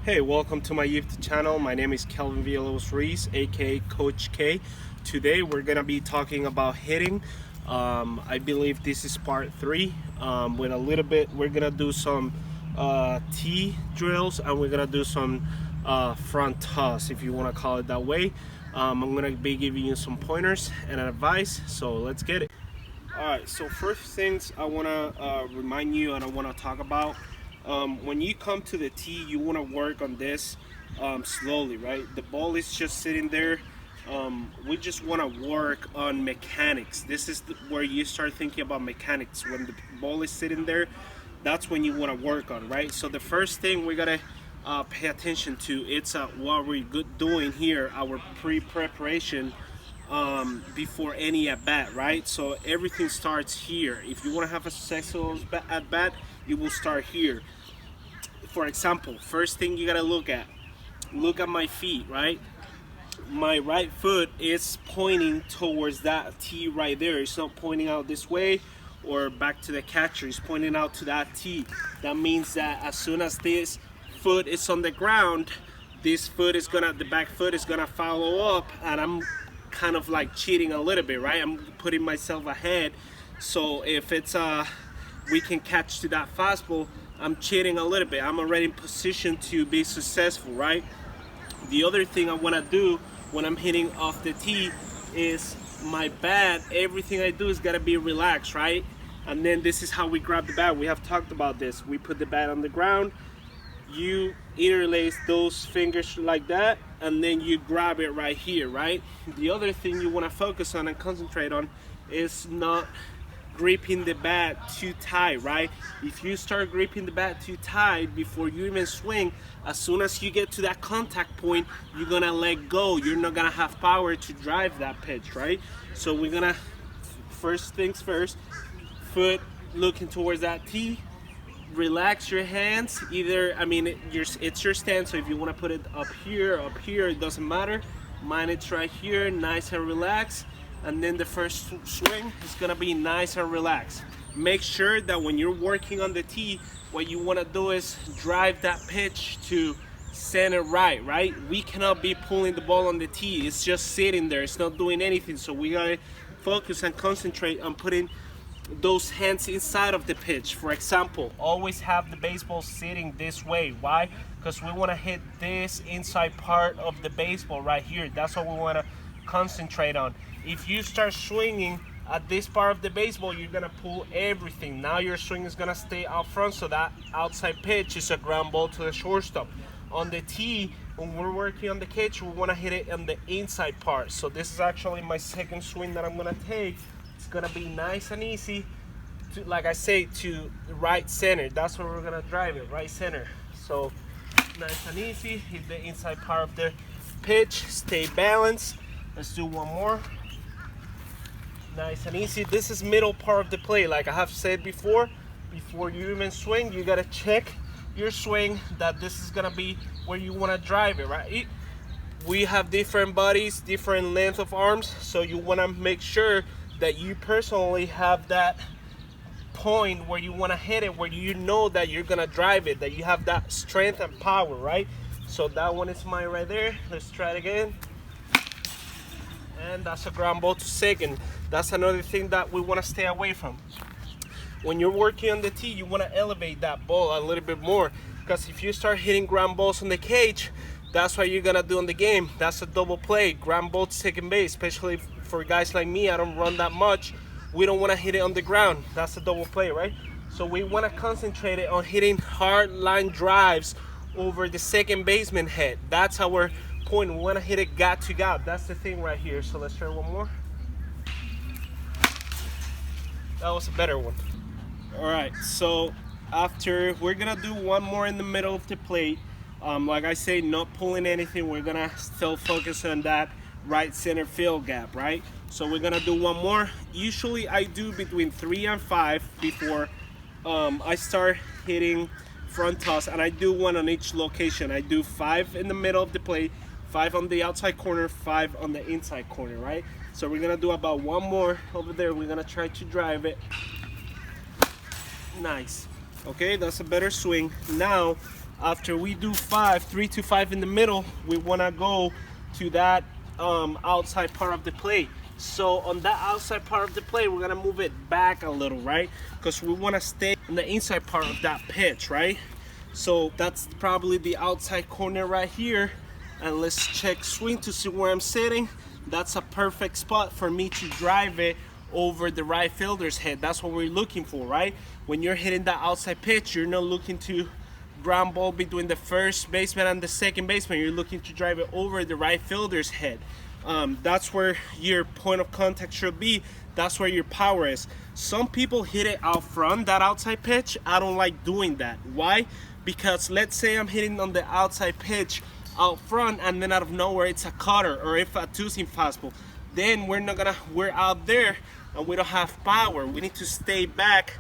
Hey, welcome to my YouTube channel. My name is Kelvin Villalobos Ruiz, aka Coach K. Today we're gonna be talking about hitting. I believe this is part 3. With a little bit, we're gonna do some T drills and we're gonna do some front toss, if you want to call it that way. I'm gonna be giving you some pointers and advice. So let's get it. All right. So first things I wanna remind you and I wanna talk about. When you come to the tee, you want to work on this slowly, right? The ball is just sitting there. We just want to work on mechanics. This is where you start thinking about mechanics. When the ball is sitting there, that's when you want to work on, right? So the first thing we gotta pay attention to, it's what we're doing here, our pre-preparation before any at bat, right? So everything starts here. If you want to have a successful at bat, you will start here. For example, first thing you gotta look at my feet, right? My right foot is pointing towards that tee right there. It's not pointing out this way or back to the catcher. It's pointing out to that tee. That means that as soon as this foot is on the ground, this foot is gonna, the back foot is gonna follow up, and I'm kind of like cheating a little bit, right? I'm putting myself ahead. So if it's we can catch to that fastball, I'm cheating a little bit. I'm already in position to be successful, right? The other thing I want to do when I'm hitting off the tee is my bat, everything I do is got to be relaxed, right? And then this is how we grab the bat. We have talked about this. We put the bat on the ground, you interlace those fingers like that, and then you grab it right here, right? The other thing you want to focus on and concentrate on is not gripping the bat too tight, right? If you start gripping the bat too tight before you even swing, as soon as you get to that contact point, you're gonna let go. You're not gonna have power to drive that pitch, right? So we're gonna, first things first, foot looking towards that tee, relax your hands. Either, I mean, it's your stance, so if you want to put it up here, it doesn't matter. Mine, it's right here, nice and relaxed. And then the first swing is gonna be nice and relaxed. Make sure that when you're working on the tee, what you want to do is drive that pitch to center right, right? We cannot be pulling the ball on the tee. It's just sitting there. It's not doing anything. So we gotta focus and concentrate on putting those hands inside of the pitch. For example, always have the baseball sitting this way. Why? Because we want to hit this inside part of the baseball right here. That's what we want to concentrate on. If you start swinging at this part of the baseball, you're gonna pull everything. Now your swing is gonna stay out front, so that outside pitch is a ground ball to the shortstop. On the tee, when we're working on the catch, we wanna hit it on the inside part. So this is actually my second swing that I'm gonna take. It's gonna be nice and easy to, like I say, to right center. That's where we're gonna drive it, right center. So nice and easy, hit the inside part of the pitch, stay balanced. Let's do one more. Nice and easy. This is middle part of the play. Like I have said before you even swing, you gotta check your swing that this is gonna be where you wanna drive it, right? We have different bodies, different length of arms, so you wanna make sure that you personally have that point where you wanna hit it, where you know that you're gonna drive it, that you have that strength and power, right? So that one is mine right there. Let's try it again. And that's a ground ball to second. That's another thing that we want to stay away from. When you're working on the tee, you want to elevate that ball a little bit more, because if you start hitting ground balls on the cage, that's what you're gonna do in the game. That's a double play, ground ball to second base. Especially for guys like me, I don't run that much. We don't want to hit it on the ground. That's a double play, right? So we want to concentrate it on hitting hard line drives over the second baseman head. That's our point. We want to hit it gap to gap. That's the thing right here. So let's try one more. That was a better one. All right, so after, we're gonna do one more in the middle of the plate. Like I say, not pulling anything. We're gonna still focus on that right center field gap, right? So we're gonna do one more. Usually I do between 3 and 5 before I start hitting front toss, and I do one on each location. I do 5 in the middle of the plate, 5 on the outside corner, 5 on the inside corner, right? So we're gonna do about one more over there. We're gonna try to drive it. Nice. Okay, that's a better swing. Now After we do 5, 3 to 5 in the middle, we want to go to that outside part of the plate. So on that outside part of the plate, we're gonna move it back a little, right? Because we want to stay on the inside part of that pitch, right? So that's probably the outside corner right here. And let's check swing to see where I'm sitting. That's a perfect spot for me to drive it over the right fielder's head. That's what we're looking for, right? When you're hitting that outside pitch, you're not looking to ground ball between the first baseman and the second baseman. You're looking to drive it over the right fielder's head. That's where your point of contact should be. That's where your power is. Some people hit it out front, that outside pitch. I don't like doing that. Why? Because let's say I'm hitting on the outside pitch out front, and then out of nowhere it's a cutter or if a two-seam fastball. Then we're out there and we don't have power. We need to stay back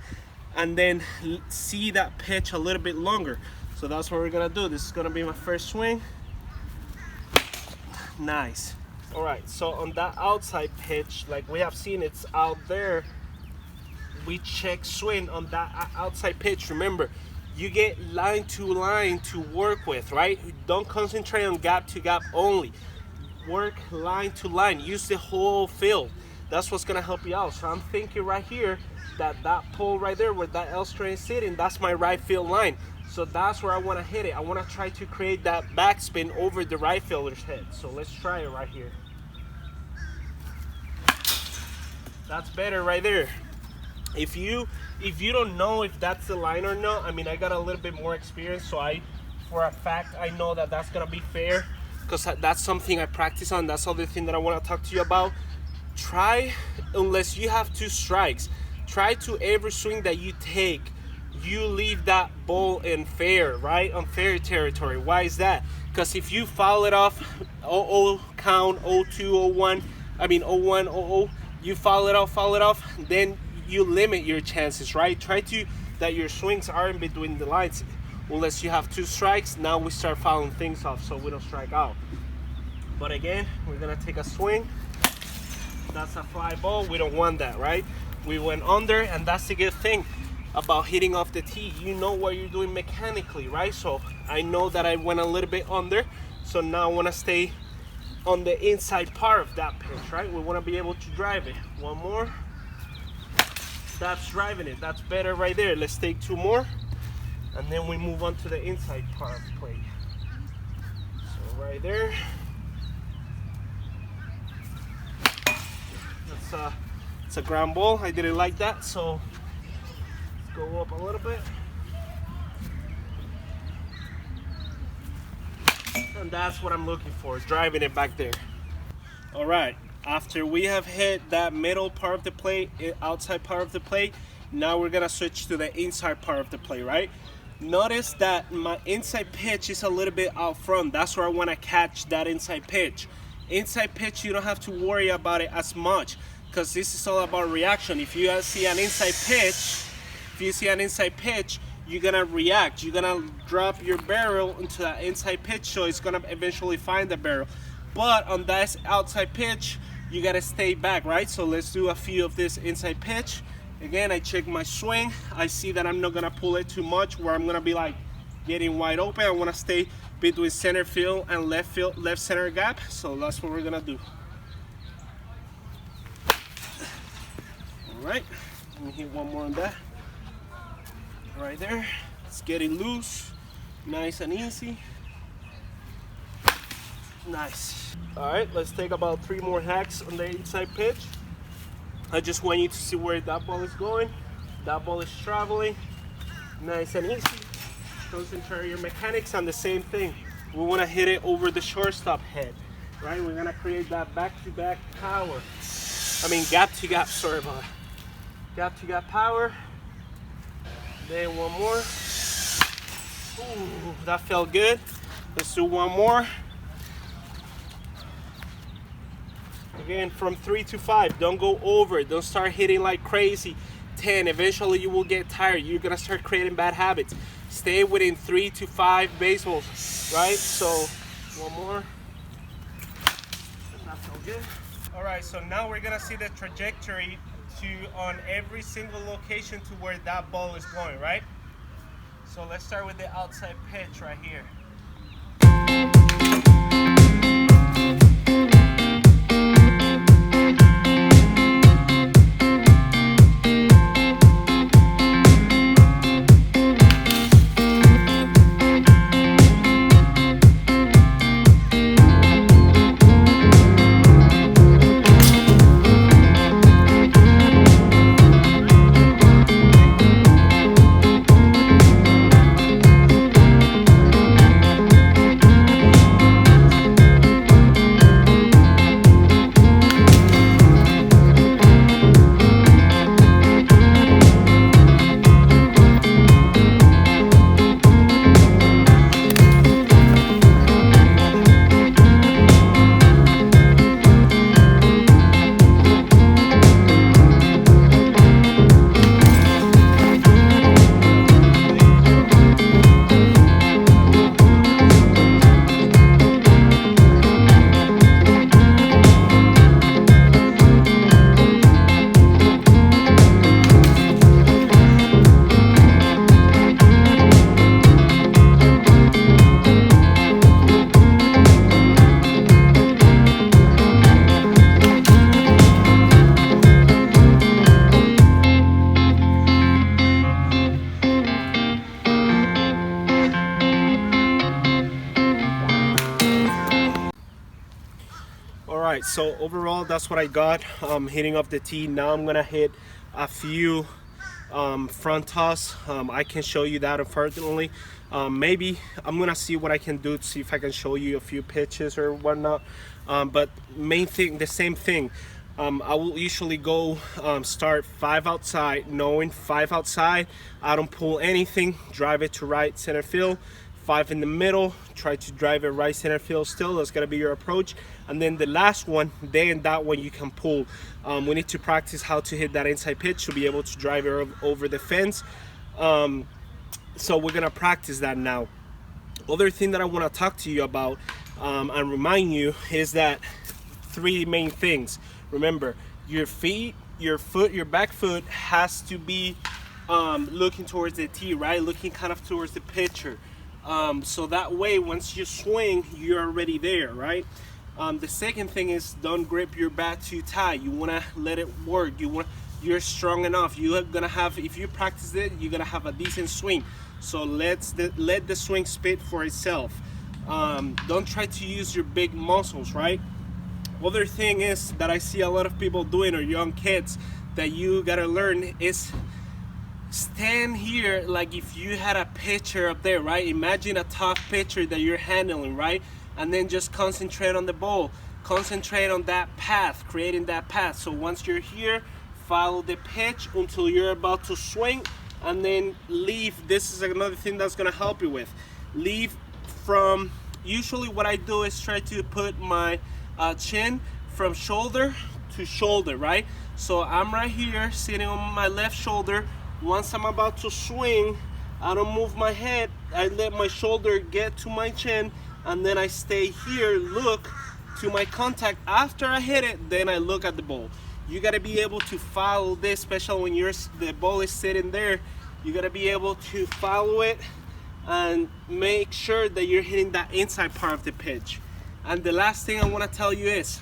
and then see that pitch a little bit longer. So that's what we're gonna do. This is gonna be my first swing. Nice. All right, so on that outside pitch, like we have seen, it's out there. We check swing on that outside pitch. Remember, you get line to line to work with, right? Don't concentrate on gap to gap only. Work line to line. Use the whole field. That's what's gonna help you out. So I'm thinking right here that pole right there where that L string is sitting, that's my right field line. So that's where I want to hit it. I want to try to create that backspin over the right fielder's head. So let's try it right here. That's better right there. If you don't know if that's the line or not, I mean, I got a little bit more experience, so for a fact I know that that's gonna be fair, because that's something I practice on. That's the other thing that I want to talk to you about. Try, unless you have 2 strikes, try to every swing that you take, you leave that ball in fair, right? On fair territory. Why is that? Because if you foul it off, 0-0 count, 0-2, 0-1, I mean 0-1, 0-0, you foul it off, then you limit your chances, right? Try to that your swings are in between the lines. Unless you have 2 strikes, now we start fouling things off so we don't strike out. But again, we're gonna take a swing. That's a fly ball. We don't want that, right? We went under, and that's the good thing about hitting off the tee. You know what you're doing mechanically, right? So I know that I went a little bit under, so now I want to stay on the inside part of that pitch, right? We want to be able to drive it. One more. That's driving it. That's better right there. Let's take 2 more, and then we move on to the inside part of the plate. So right there. It's a ground ball. I didn't like that, so let's go up a little bit. And that's what I'm looking for, driving it back there. All right, after we have hit that middle part of the plate, outside part of the plate, now we're gonna switch to the inside part of the plate, right? Notice that my inside pitch is a little bit out front. That's where I wanna catch that inside pitch. Inside pitch, you don't have to worry about it as much, because this is all about reaction. If you see an inside pitch, you're gonna react. You're gonna drop your barrel into that inside pitch, so it's gonna eventually find the barrel. But on that outside pitch, you gotta stay back, right? So let's do a few of this inside pitch. Again, I check my swing. I see that I'm not gonna pull it too much where I'm gonna be like getting wide open. I wanna stay between center field and left center gap. So that's what we're gonna do. All right, let me hit one more on that. Right there, it's getting loose, nice and easy. Nice. All right, let's take about 3 more hacks on the inside pitch. I just want you to see where that ball is going. That ball is traveling, nice and easy. Concentrate your mechanics on the same thing. We want to hit it over the shortstop head, right? We're gonna create that back-to-back power. I mean gap-to-gap, sorry about it. Gap-to-gap power. Then one more. Ooh, that felt good. Let's do one more. Again, from 3 to 5. Don't go over it. Don't start hitting like crazy. 10. Eventually you will get tired. You're gonna start creating bad habits. Stay within 3 to 5 baseballs, right? So one more. That felt good. All right, so now we're gonna see the trajectory on every single location to where that ball is going, right? So let's start with the outside pitch right here. Alright, so overall that's what I got hitting off the tee. Now I'm gonna hit a few front toss. I can show you that unfortunately. Maybe I'm gonna see what I can do to see if I can show you a few pitches or whatnot. But main thing, the same thing. I will usually go start 5 outside, knowing 5 outside. I don't pull anything, drive it to right center field. 5 in the middle, try to drive it right center field still. That's gonna be your approach. And then the last one, then that one you can pull. We need to practice how to hit that inside pitch to be able to drive it over the fence. So we're gonna practice that now. Other thing that I wanna talk to you about and remind you is that 3 main things. Remember, your feet, your foot, your back foot has to be looking towards the tee, right? Looking kind of towards the pitcher. So that way, once you swing, you're already there, right? The second thing is don't grip your bat too tight. You wanna let it work. You're strong enough. You're gonna have, if you practice it, you're gonna have a decent swing. So let the swing speak for itself. Don't try to use your big muscles, right? Other thing is that I see a lot of people doing, or young kids, that you gotta learn is stand here like if you had a pitcher up there, right? Imagine a tough pitcher that you're handling, right? And then just concentrate on the ball. Concentrate on that path, creating that path. So once you're here, follow the pitch until you're about to swing, and then leave. This is another thing that's gonna help you with. Leave from, usually what I do is try to put my chin from shoulder to shoulder, right? So I'm right here sitting on my left shoulder. Once I'm about to swing, I don't move my head. I let my shoulder get to my chin, and then I stay here, look to my contact. After I hit it, then I look at the ball. You gotta be able to follow this, especially when the ball is sitting there. You gotta be able to follow it and make sure that you're hitting that inside part of the pitch. And the last thing I wanna tell you is,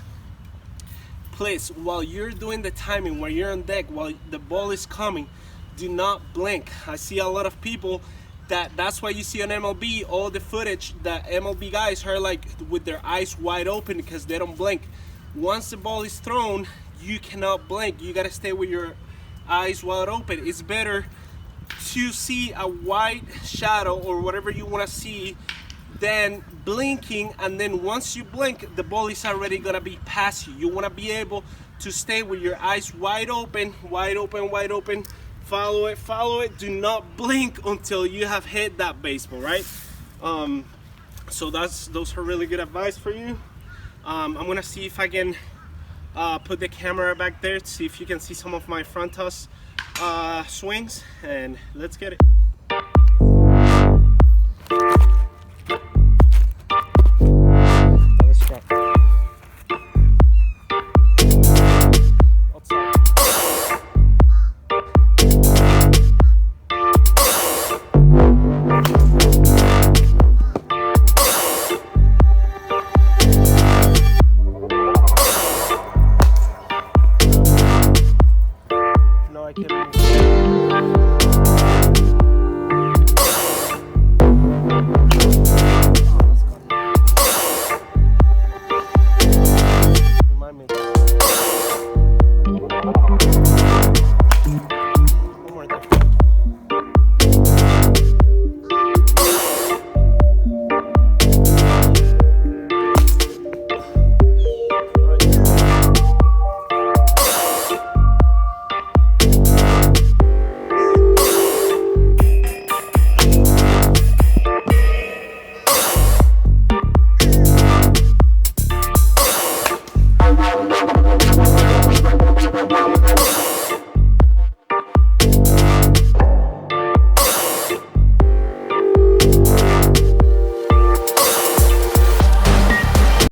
please, while you're doing the timing, while you're on deck, while the ball is coming, do not blink. I see a lot of people that's why you see on MLB all the footage that MLB guys are like with their eyes wide open because they don't blink. Once the ball is thrown, you cannot blink. You gotta stay with your eyes wide open. It's better to see a white shadow or whatever you want to see than blinking, and then once you blink, the ball is already gonna be past you. You want to be able to stay with your eyes wide open, wide open, wide open. Follow it. Do not blink until you have hit that baseball, right? So those are really good advice for you. I'm gonna see if I can put the camera back there to see if you can see some of my front toss swings, and let's get it. Let's try. Outside. Kevin.